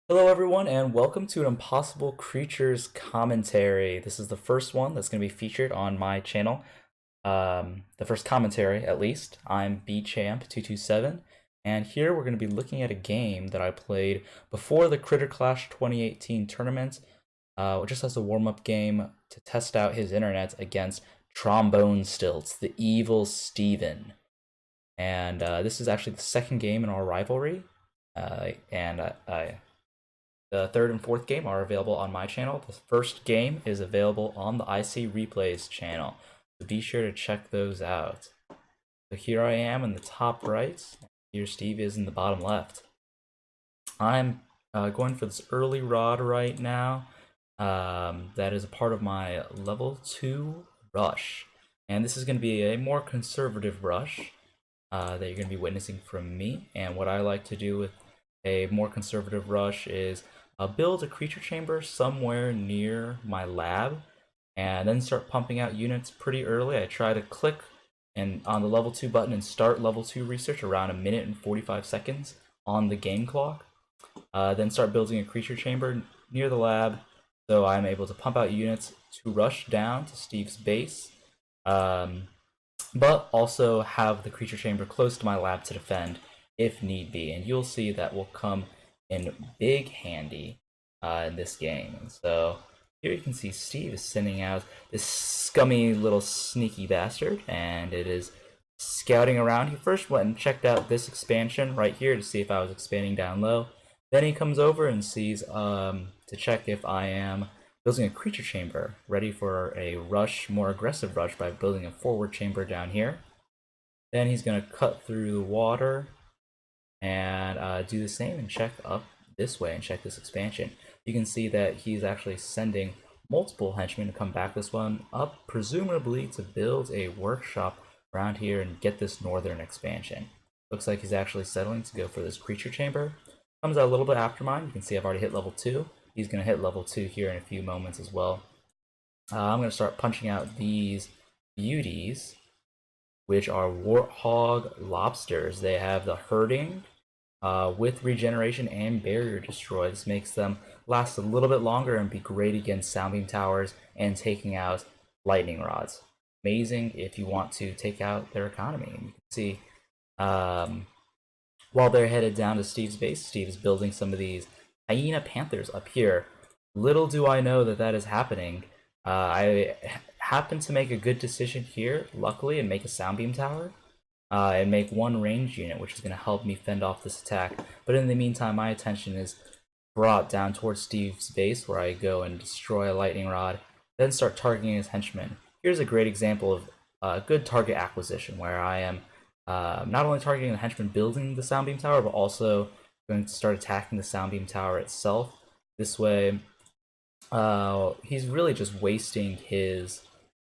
Hello, everyone, and welcome to an Impossible Creatures commentary. This is the first one that's going to be featured on my channel. The first commentary, at least. I'm bchamp227, and here we're going to be looking at a game that I played before the Critter Clash 2018 tournament, just as a warm-up game to test out his internet against Trombone Stilts, the evil Steven. And this is actually the second game in our rivalry, and the third and fourth game are available on my channel. The first game is available on the IC Replays channel, so be sure to check those out. So here I am in the top right, here Steve is in the bottom left. I'm going for this early rod right now. That is a part of my level 2 rush, and this is going to be a more conservative rush that you're going to be witnessing from me. And what I like to do with a more conservative rush is build a creature chamber somewhere near my lab and then start pumping out units pretty early. I try to click on the level 2 button and start level 2 research around 1 minute and 45 seconds on the game clock. Then start building a creature chamber near the lab so I'm able to pump out units to rush down to Steve's base, but also have the creature chamber close to my lab to defend if need be, and you'll see that will come in big handy in this game. And so here you can see Steve is sending out this scummy little sneaky bastard, and it is scouting around. He first went and checked out this expansion right here to see if I was expanding down low. Then he comes over and sees to check if I am building a creature chamber ready for a rush, more aggressive rush, by building a forward chamber down here. Then he's going to cut through the water and do the same and check up this way and check this expansion. You can see that he's actually sending multiple henchmen to come back this one up, presumably to build a workshop around here and get this northern expansion. Looks like he's actually settling to go for this creature chamber. Comes out a little bit after mine. You can see I've already hit level 2. He's going to hit level 2 here in a few moments as well. I'm going to start punching out these beauties, which are Warthog Lobsters. They have the herding with regeneration and barrier destroy. This makes them last a little bit longer and be great against soundbeam towers and taking out lightning rods. Amazing if you want to take out their economy. And you can see while they're headed down to Steve's base, Steve is building some of these hyena panthers up here. Little do I know that that is happening. I happen to make a good decision here, luckily, and make a soundbeam tower and make one range unit, which is going to help me fend off this attack. But in the meantime, my attention is brought down towards Steve's base, where I go and destroy a lightning rod, then start targeting his henchmen. Here's a great example of good target acquisition, where I am not only targeting the henchman building the soundbeam tower, but also going to start attacking the soundbeam tower itself. This way, he's really just wasting his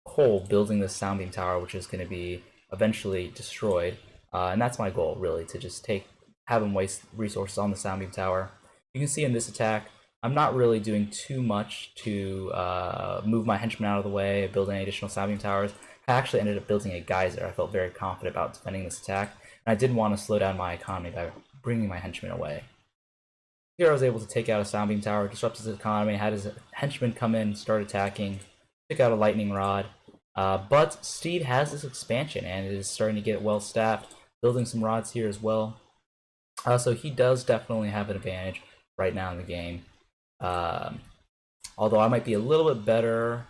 coal building the soundbeam tower, which is going to be eventually destroyed. And that's my goal, really, to just have him waste resources on the soundbeam tower. You can see in this attack, I'm not really doing too much to move my henchmen out of the way, build any additional soundbeam towers. I actually ended up building a geyser. I felt very confident about defending this attack, and I didn't want to slow down my economy by bringing my henchmen away. Here I was able to take out a soundbeam tower, disrupt his economy, had his henchmen come in, start attacking, took out a lightning rod. But Steve has this expansion, and it is starting to get well staffed, building some rods here as well. So he does definitely have an advantage right now in the game. Although I might be a little bit better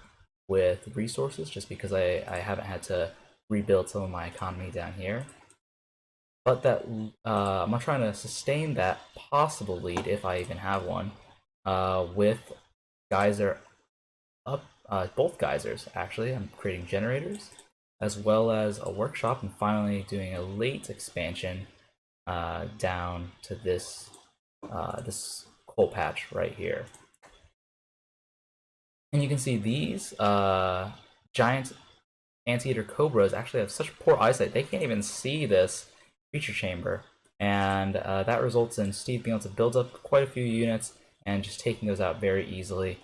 with resources, just because I haven't had to rebuild some of my economy down here. But that I'm trying to sustain that possible lead, if I even have one, with geyser up, both geysers actually. I'm creating generators as well as a workshop, and finally doing a late expansion down to this this coal patch right here. And you can see these giant anteater cobras actually have such poor eyesight, they can't even see this creature chamber, and that results in Steve being able to build up quite a few units and just taking those out very easily,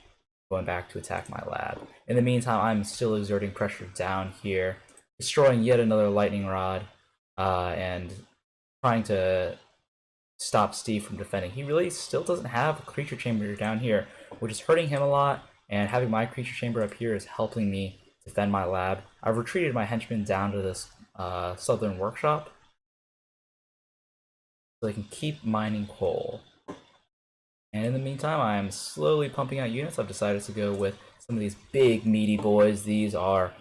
going back to attack my lab. In the meantime, I'm still exerting pressure down here, destroying yet another lightning rod, and trying to stop Steve from defending. He really still doesn't have a creature chamber down here, which is hurting him a lot, and having my creature chamber up here is helping me defend my lab. I've retreated my henchmen down to this southern workshop so they can keep mining coal. And in the meantime, I'm slowly pumping out units. I've decided to go with some of these big meaty boys. These are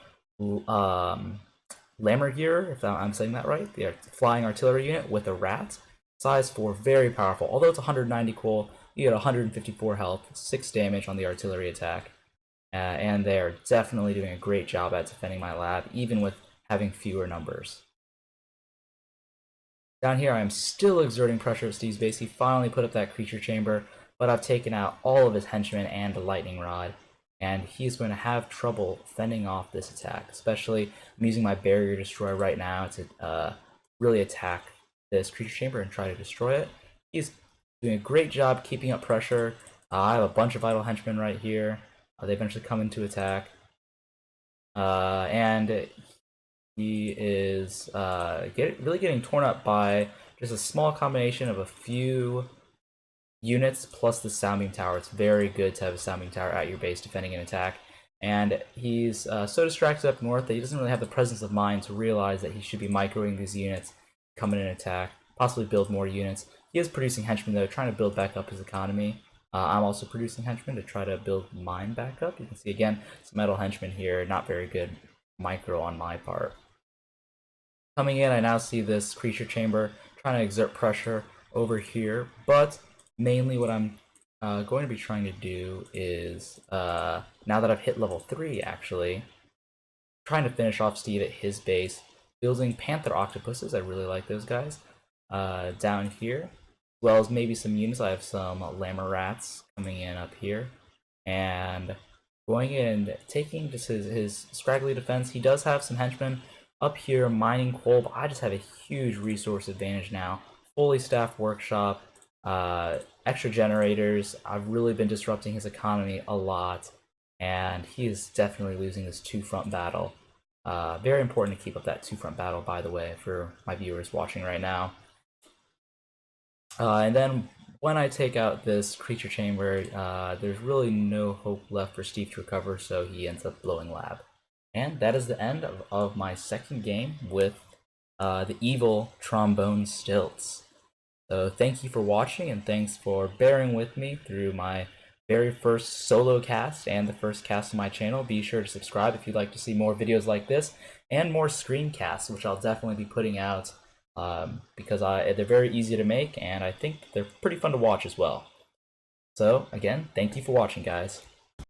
Lammergear, if I'm saying that right. They are flying artillery unit with a rat. Size 4, very powerful. Although it's 190 coal, you get 154 health, 6 damage on the artillery attack. And they are definitely doing a great job at defending my lab, even with having fewer numbers. Down here, I'm still exerting pressure at Steve's base. He finally put up that creature chamber, but I've taken out all of his henchmen and the lightning rod, and he's going to have trouble fending off this attack. Especially, I'm using my barrier destroyer right now to really attack this creature chamber and try to destroy it. He's doing a great job keeping up pressure. I have a bunch of idle henchmen right here. They eventually come into attack. And he is really getting torn up by just a small combination of a few units plus the sounding tower. It's very good to have a sounding tower at your base defending an attack. And he's so distracted up north that he doesn't really have the presence of mind to realize that he should be microing these units, come in and attack, possibly build more units. He is producing henchmen though, trying to build back up his economy. I'm also producing henchmen to try to build mine back up. You can see again some metal henchmen here, not very good micro on my part. Coming in, I now see this creature chamber trying to exert pressure over here, but mainly what I'm going to be trying to do is, now that I've hit level 3 actually, trying to finish off Steve at his base, building panther octopuses. I really like those guys. Down here, as well as maybe some units. I have some lammer rats coming in up here, and going in and taking just his scraggly defense. He does have some henchmen up here mining coal, but I just have a huge resource advantage now. Fully staffed workshop, extra generators. I've really been disrupting his economy a lot, and he is definitely losing this two-front battle. Very important to keep up that two-front battle, by the way, for my viewers watching right now. And then when I take out this creature chamber, there's really no hope left for Steve to recover, so he ends up blowing lab. And that is the end of my second game with the evil trombone stilts. So thank you for watching, and thanks for bearing with me through my very first solo cast and the first cast on my channel. Be sure to subscribe if you'd like to see more videos like this and more screencasts, which I'll definitely be putting out because they're very easy to make, and I think they're pretty fun to watch as well. So again, thank you for watching, guys.